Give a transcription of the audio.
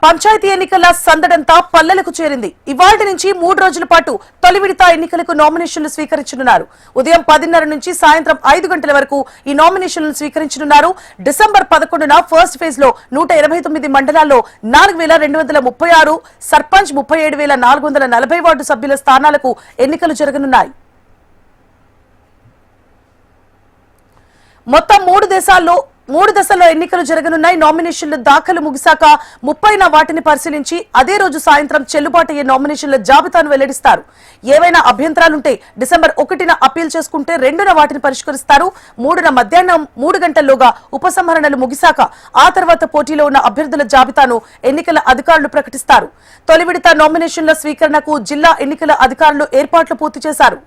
పంచాయతీ ఎన్నికల సందడంతా పల్లెలకు చేరింది. ఇవాళ్టి నుంచి 3 రోజుల పాటు తొలి విడత ఎన్నికలకు నామినేషన్లు స్వీకరించనున్నారు. ఉదయం 10:30 నుంచి సాయంత్రం 5 గంటల వరకు ఈ నామినేషన్లు స్వీకరించనున్నారు. డిసెంబర్ 11న ఫస్ట్ ఫేజ్ లో 189 మండలాల్లో 4236 సర్పంచ్ 37,440 వార్డు సభ్యుల స్థానాలకు ఎన్నికలు జరగనున్నాయి. మొత్తం 3 దశల్లో ఎన్నికలు జరగనున్నాయి. నామినేషన్ల దాఖలు ముగిశాక 30న వాటిని పరిశీలించి అదే రోజు సాయంత్రం చెల్లుబాటయ్యే నామినేషన్ల జాబితాను వెల్లడిస్తారు. ఏవైనా అభ్యంతరాలుంటే డిసెంబర్ 1న అప్పీల్ చేసుకుంటే 2న వాటిని పరిష్కరిస్తారు. 3న మధ్యాహ్నం 3 గంటల్లోగా ఉపసంహరణలు ముగిశాక ఆ తర్వాత పోటీలో ఉన్న అభ్యర్థుల జాబితాను ఎన్నికల అధికారులు ప్రకటిస్తారు. తొలి విడత నామినేషన్ల స్వీకరణకు జిల్లా ఎన్నికల అధికారులు ఏర్పాట్లు పూర్తి చేశారు.